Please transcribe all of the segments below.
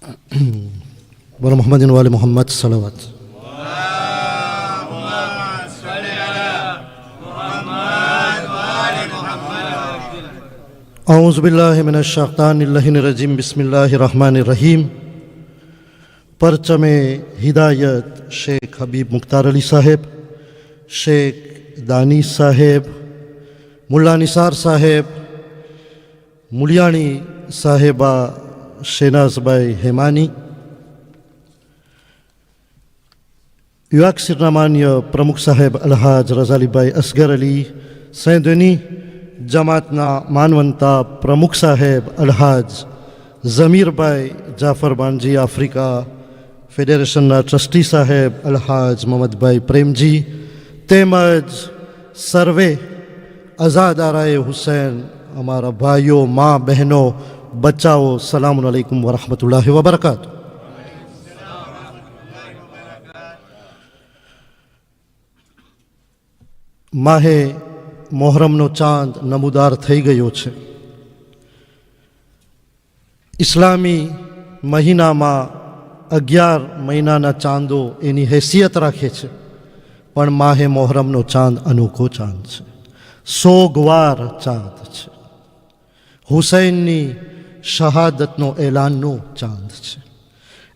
बोलो मोहम्मद वाले मोहम्मद सलावत। औज़ु बिल्लाहि मिनश शैतानिर रजीम बिस्मिल्लाहिर रहमानिर रहीम। परचमे हिदायत शेख हबीब मुख्तार अली साहेब, शेख दानी साहेब, मुल्ला निसार साहेब, मुलियाणी साहेबा शेनाजभाई हेमानी, युवक सिरनामान्य प्रमुख साहेब अलहाज रजालीभाई असगर अली सैदनी, जमातना मानवंता प्रमुख साहेब अलहाज ज़मीरभाई जाफर बानजी आफ्रिका फेडरेशनના ટ્રસ્ટી સાહેબ અલહાજ મોહમ્મદભાઈ પ્રેમજી તેમજ સર્વે અઝાદારાએ હુસૈન, અમારા ભાઈઓ, મા બહેનો, બચ્ચાઓ, સલામ અલૈકુમ વરહમતુલ્લાહિ વબરકાતુ। માહે મોહરમનો ચાંદ નમૂદાર થઈ ગયો છે। ઇસ્લામી મહિનામાં 11 મહિનાના ચાંદો એની હેસિયત રાખે છે, પણ માહે મોહરમનો ચાંદ અનોખો ચાંદ છે, સોગવાર ચાંદ છે, હુસૈનની શહાદતનો એલાનનો ચાંદ છે,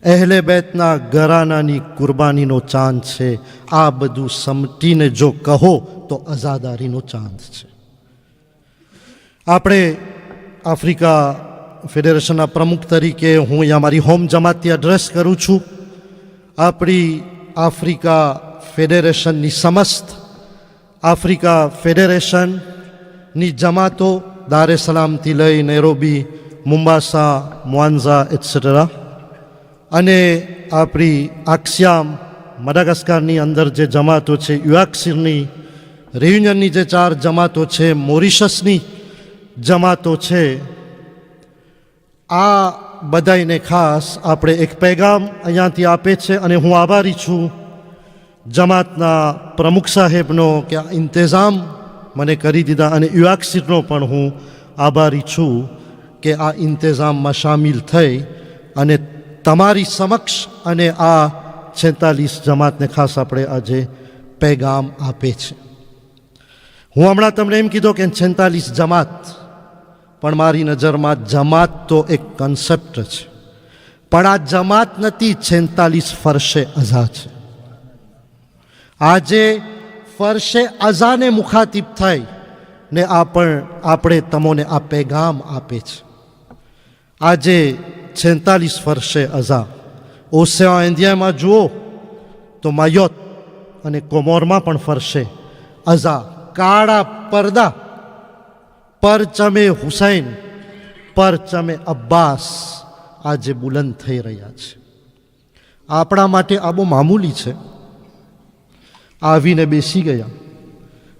અહેલે બેતના ઘરાનાની કુરબાનીનો ચાંદ છે। આ બધું સમટીને જો કહો તો આઝાદારીનો ચાંદ છે। આપણે આફ્રિકા ફેડરેશનના પ્રમુખ તરીકે હું અહીંયા મારી હોમ જમાતથી એડ્રેસ કરું છું। આપણી આફ્રિકા ફેડરેશનની સમસ્ત આફ્રિકા ફેડરેશનની જમાતો દારે સલામથી લઈ નૈરોબી, મુંબાસા, મુઆન્ઝા એટસેટરા, અને આપણી આક્સિયામ મડાગાસ્કારની અંદર જે જમાતો છે, યુઆક્સિરની રિયુનિયનની જે 4 જમાતો છે, મોરિશસની જમાતો છે, આ બધાને ખાસ આપણે એક પેગામ અહીંયાથી આપે છે। અને હું આભારી છું જમાતના પ્રમુખ સાહેબનો કે આ ઇંતજામ મને કરી દીધા, અને યુઆક્સિરનો પણ હું આભારી છું કે આ ઇંતજામમાં સામેલ થઈ અને તમારી સમક્ષ અને આ 46 જમાતને ખાસ આપણે આજે પેગામ આપે છે। હું હમણાં તમને એમ કીધું કે 46 જમાત, પણ મારી નજરમાં જમાત તો એક કન્સેપ્ટ છે, પણ આ જમાત નથી, 46 ફરશે અઝા છે। આજે ફરશે અઝાને મુખાતિબ થઈ ને આપણે તમોને આ પેગામ આપે છે। આજે 46 ફરશે અઝા ઓસેઆ ઇન્ડિયામાં જુઓ તો માયોત અને કોમોરમાં પણ ફરશે અઝા। કાળા પડદા, પરચમે હુસૈન, પરચમે અબ્બાસ આજે બુલંદ થઈ રહ્યા છે। આપણા માટે આ બહુ મામૂલી છે। આવીને બેસી ગયા,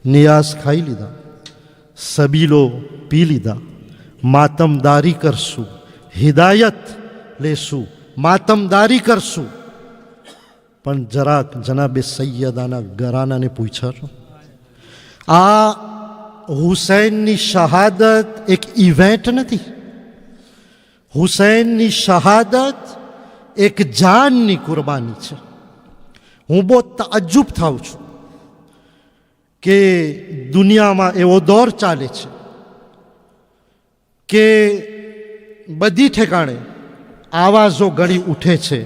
નિયાઝ ખાઈ લીધા, સબીલો પી લીધા, માતમદારી કરશું, હિદાયત લેશું, માતમદારી કરશું, પણ જરાક જનાબે સૈયદાના ઘરાનાને પૂછો, આ હુસૈનની શહાદત એક ઇવેન્ટ નથી, હુસૈનની શહાદત એક જાનની કુરબાની છે। હું બહુ તાજ્જુબ થાઉં છું કે દુનિયામાં એવો દોર ચાલે છે કે બધી ઠેકાણે આવાજો ઘણી ઉઠે છે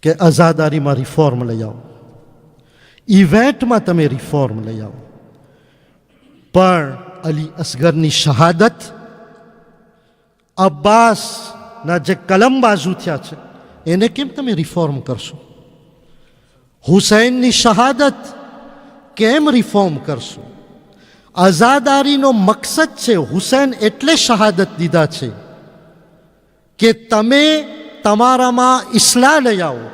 કે આઝાદારીમાં રિફોર્મ લઈ આવો, ઇવેન્ટમાં તમે રિફોર્મ લઈ આવો, પણ અલી અસગરની શહાદત, અબ્બાસના જે કલમબાજુ થયા છે એને કેમ તમે રિફોર્મ કરશો? હુસૈનની શહાદત કેમ રિફોર્મ કરશો? આઝાદારીનો મકસદ છે, હુસૈન એટલે શહાદત દીધા છે કે તમે તમારામાં ઇસ્લાહ લઈ આવો,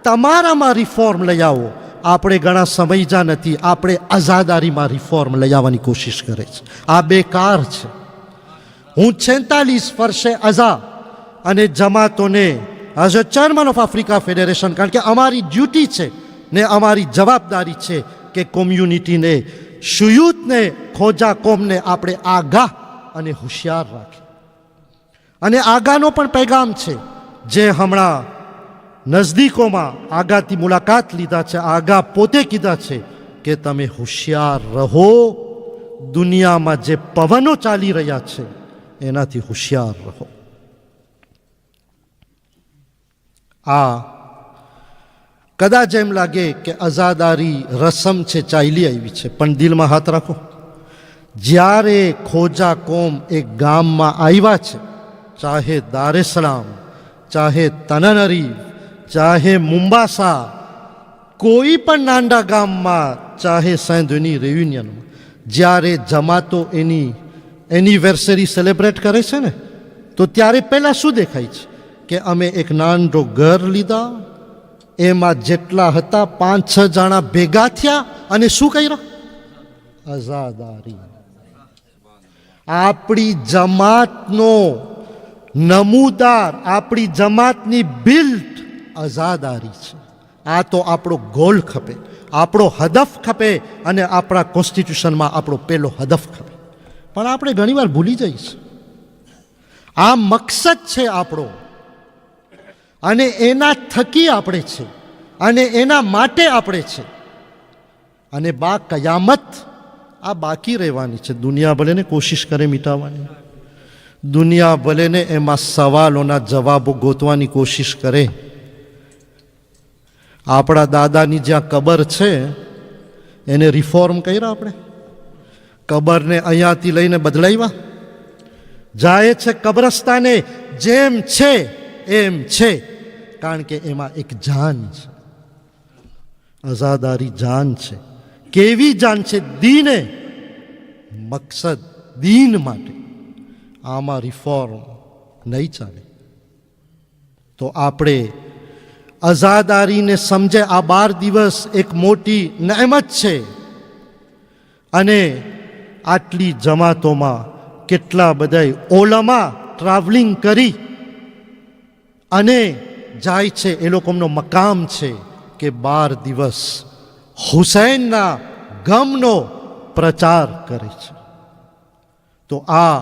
તમારામાં રિફોર્મ લઈ આવો। આપણે ઘણા સમયજા નથી, આપણે આઝાદારીમાં રિફોર્મ લઈ આવવાની કોશિશ કરે છે, આ બેકાર છે। હું 46 વર્ષે અઝા અને જમાતોને as a chairman of Africa federation, કારણ કે અમારી ડ્યુટી છે ને અમારી જવાબદારી છે કે કોમ્યુનિટીને, શુયુતને, ખોજા કોમને આપણે આગાહ અને હોશિયાર રાખીએ। અને આગાનો પણ પૈગામ છે, જે હમણાં નજદીકોમાં આગાથી મુલાકાત લીધા છે. આગા પોતે કીધા છે કે તમે હોશિયાર રહો, દુનિયામાં જે પવનો ચાલી રહ્યા છે એનાથી હોશિયાર રહો. આ કદાચ એમ લાગે કે અઝાદારી રસમ છે, ચાલી આવી છે, પણ દિલમાં હાથ રાખો. જ્યારે ખોજા કોમ એક ગામમાં આવ્યા છે, ચાહે દારેસલામ, ચાહે તનનરી, ચાહે મુંબાસા, કોઈ પણ નાના ગામમાં, ચાહે સેન્ડની રેયુનિયનમાં, જ્યારે જમાતો એની એનિવર્સરી સેલિબ્રેટ કરે છે ને, તો ત્યારે પહેલાં શું દેખાય છે કે અમે એક નાનો ઘર લીધા, એમાં જેટલા હતા 5-6 જણા ભેગા થયા અને શું કર્યું? અઝાદારી. આપણી જમાતનો નમૂદાર, આપણી જમાતની બિલ્ટ અઝાદારી છે. આ તો આપણો ગોલ ખપે, આપણો હદફ ખપે, અને આપણા કોન્સ્ટિટ્યુશનમાં આપણો પહેલો હદફ ખપે. પણ આપણે ઘણીવાર ભૂલી જઈએ છીએ. આ મકસદ છે આપણો, અને એના થકી આપણે છે, અને એના માટે આપણે છે. અને બા કયામત આ બાકી રહેવાની છે. દુનિયા ભલે ને કોશિશ કરે મિટાવવાની, દુનિયા ભલે ને એમાં સવાલોના જવાબો ગોતવાની કોશિશ કરે. આપણા દાદાની જ્યાં કબર છે એને રિફોર્મ કર્યા આપણે, કબરને અહીંયાથી લઈને બદલાવ્યા. જાય છે કબ્રસ્તાને, જેમ છે એમ છે, કારણ કે એમાં એક જાન છે. અઝાદારી જાન છે. કેવી જાન છે? દીને, મકસદ દીન માટે. આમાં રિફોર્મ નહીં ચાલે. તો આપણે અઝાદારીને સમજે. આ 12 દિવસ એક મોટી નહેમત છે, અને આટલી જમાતોમાં કેટલા બધા ઓલમા ટ્રાવેલિંગ કરી અને જાય છે. એ લોકોનો મકામ છે કે 12 દિવસ હુસૈનના ગમનો પ્રચાર કરે છે. તો આ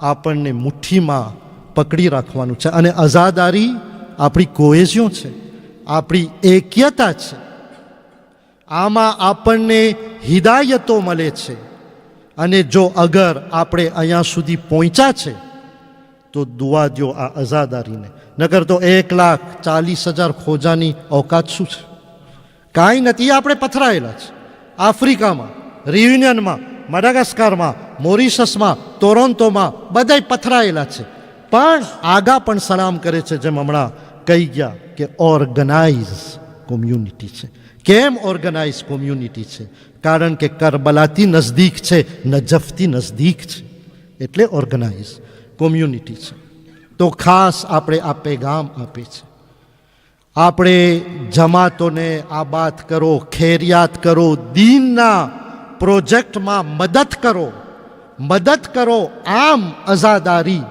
આપણને મુઠ્ઠીમાં પકડી રાખવાનું છે. અને અઝાદારી આપણી કોહેઝિયો છે, આપણી એક્યતા છે. આમાં આપણને હિદાયતો મળે છે. અને જો અગર આપણે અહીંયા સુધી પહોંચ્યા છે તો દુઆ દો આ અઝાદારીને. નકર તો 1,40,000 ખોજાની અવકાત શું છે? કાંઈ નથી. આપણે પથરાયેલા છે આફ્રિકામાં, રિયુનિયનમાં, મડાગાસ્કારમાં, મોરિશસમાં, ટોરોન્ટોમાં, બધાય પથરાયેલા છે. પણ આગા પણ સલામ કરે છે, જેમ હમણાં કહી ગયા કે ઓર્ગનાઇઝ કોમ્યુનિટી છે. કેમ ઓર્ગનાઇઝ કોમ્યુનિટી છે? કારણ કે કરબલાથી નજદીક છે, નજફથી નજદીક છે, એટલે ઓર્ગનાઇઝ કોમ્યુનિટી છે. તો ખાસ આપણે આ પેગામ આપે છે. આપણે જમાતોને આબાદ કરો, ખૈરિયાત કરો, દીનના પ્રોજેક્ટમાં મદદ કરો, મદદ કરો. આમ અઝાદારી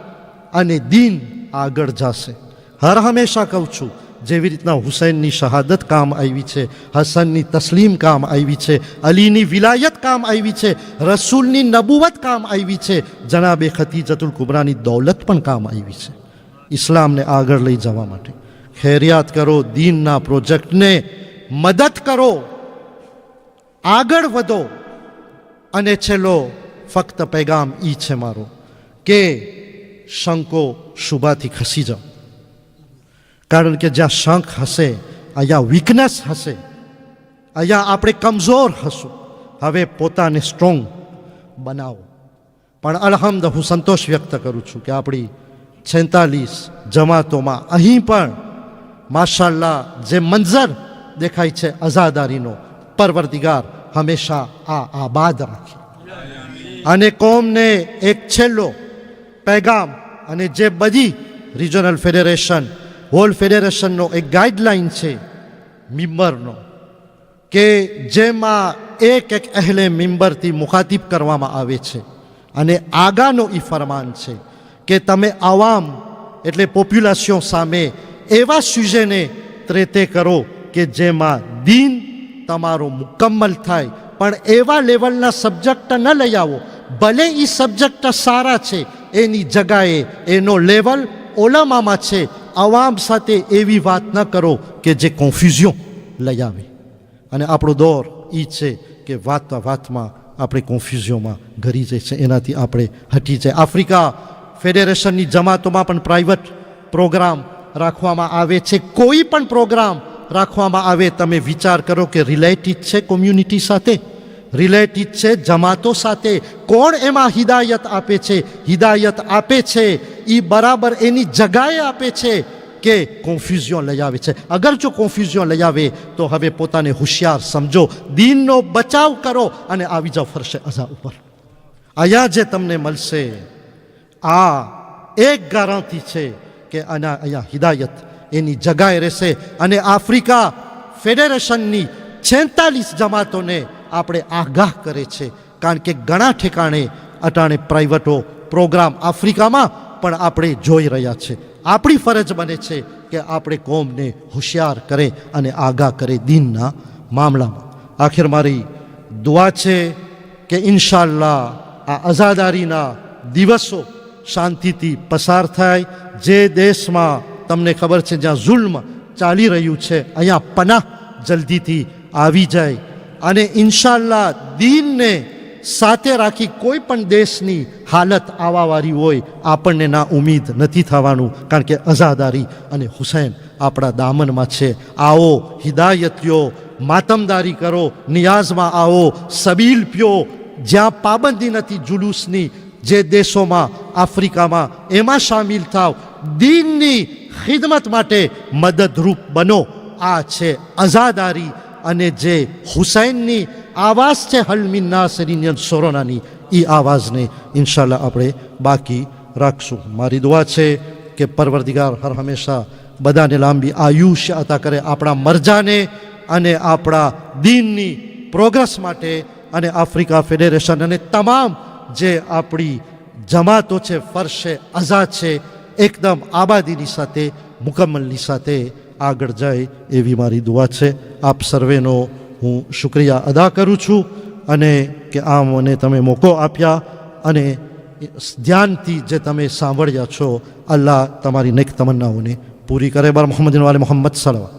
અને દીન આગળ જશે. હર હંમેશા કહું છું, જેવી રીતના હુસૈનની શહાદત કામ આવી છે, હસનની તસ્લીમ કામ આવી છે, અલીની વિલાયત કામ આવી છે, રસૂલની નબુવત કામ આવી છે, જનાબે ખતીજતુલ કુબરાની દૌલત પણ કામ આવી છે ઇસ્લામને આગળ લઈ જવા માટે. ખૈરિયાત કરો, દીનના પ્રોજેક્ટને મદદ કરો, આગળ વધો. અને છેલ્લો ફક્ત પૈગામ ઈ છે મારો કે શંકો શુભાથી ખસી જાઓ. કારણ કે જ્યાં શંખ હશે, અહીંયા વીકનેસ હશે, અહીંયા આપણે કમજોર હશું. હવે પોતાને સ્ટ્રોંગ બનાવો. પણ અલહમદ, હું સંતોષ વ્યક્ત કરું છું કે આપણી 46 જમાતોમાં અહીં પણ માશાલ્લાહ જે મંઝર દેખાય છે અઝાદારીનો, પરવરદિગાર હંમેશા આ આબાદ રાખે. અને કોમને એક છેલ્લો પૈગામ, અને જે બધી રિજનલ ફેડરેશન, હોલ ફેડરેશનનો એક ગાઈડલાઈન છે મિમ્બરનો, કે જેમાં એક અહેલે મિમ્બરથી મુખાતિબ કરવામાં આવે છે. અને આગાનો ઈ ફરમાન છે કે તમે આવામ એટલે પોપ્યુલેશન સામે એવા સુજેને ત્રેતે કરો કે જેમાં દીન તમારો મુકમ્મલ થાય. પણ એવા લેવલના સબ્જેક્ટ ન લઈ આવો, ભલે એ સબ્જેક્ટ સારા છે, એની જગાએ એનો લેવલ ઓલામામાં છે. આવામ સાથે એવી વાત ન કરો કે જે કોન્ફ્યુઝન લઈ આવે. અને આપણો દોર એ છે કે વાતમાં આપણે કોન્ફ્યુઝનમાં ઘરી જાય છે, એનાથી આપણે હટી જાય. આફ્રિકા ફેડરેશનની જમાતોમાં પણ પ્રાઇવેટ પ્રોગ્રામ રાખવામાં આવે છે. કોઈ પણ પ્રોગ્રામ રાખવામાં આવે, તમે વિચાર કરો કે રિલેટેડ છે કોમ્યુનિટી સાથે, રિલેટેડ છે જમાતો સાથે. કોણ એમાં હિદાયત આપે છે? હિદાયત આપે છે એ બરાબર એની જગાએ આપે છે કે કોન્ફ્યુઝન લઈ આવે છે. અગર જો કોન્ફ્યુઝન લઈ આવે તો હવે પોતાને હોશિયાર સમજો, દીનનો બચાવ કરો અને આવી જાઓ ફરશે અઝા ઉપર. અહીંયા જે તમને મળશે આ એક ગારંટી છે કે અહીંયા હિદાયત એની જગાએ રહેશે. અને આફ્રિકા ફેડરેશનની 46 જમાતોને આપણે આગાહ કરે છે, કારણ કે ઘણા ઠેકાણે અટાણે પ્રાઇવેટો પ્રોગ્રામ આફ્રિકામાં પણ આપણે જોઈ રહ્યા છે. આપણી ફરજ બને છે કે આપણે કોમને હોશિયાર કરે અને આગાહ કરે દીનના મામલામાં. આખિર મારી દુઆ છે કે ઇન્શાઅલ્લાહ આ આઝાદારીના દિવસો શાંતિથી પસાર થાય. જે દેશમાં તમને ખબર છે જ્યાં જુલ્મ ચાલી રહ્યું છે, અહીંયા પનાહ જલ્દીથી આવી જાય. અને ઇન્શાઅલ્લાહ દીનને સાથે રાખી કોઈ પણ દેશની હાલત આવાવાળી હોય આપણને ના ઉમ્મીદ નથી થવાનું, કારણ કે આઝાદારી અને હુસૈન આપણા દામનમાં છે. આવો હિદાયત લ્યો, માતમદારી કરો, નિયાઝમાં આવો, સબીલ પીઓ. જ્યાં પાબંદી નથી જુલુસની, જે દેશોમાં આફ્રિકામાં, એમાં શામિલ થાવ. દીનની ખિદમત માટે મદદરૂપ બનો. આ છે આઝાદારી. અને જે હુસૈનની આવાઝ છે હલમિન નાસરીન સોરોનાની, એ આવાઝને ઇન્શાઅલ્લાહ આપણે બાકી રાખશું. મારી દુઆ છે કે પરવરદિગાર હર હંમેશા બધાને લાંબી આયુષ્ય અતા કરે, આપણા મરજાને અને આપણા દીનની પ્રોગ્રેસ માટે. અને આફ્રિકા ફેડરેશન અને તમામ જે આપણી જમાતો છે ફરશે અઝા છે, એકદમ આબાદીની સાથે, મુકમ્મલની સાથે આગળ જાય એવી મારી દુઆ છે. આપ સર્વેનો હું શુક્રિયા અદા કરું છું અને કે આ મને તમે મોકો આપ્યા અને ધ્યાનથી જે તમે સાંભળ્યા છો. અલ્લાહ તમારી નેક તમન્નાઓને પૂરી કરે. બર મોહમ્મદ વાલે મોહમ્મદ સલવા.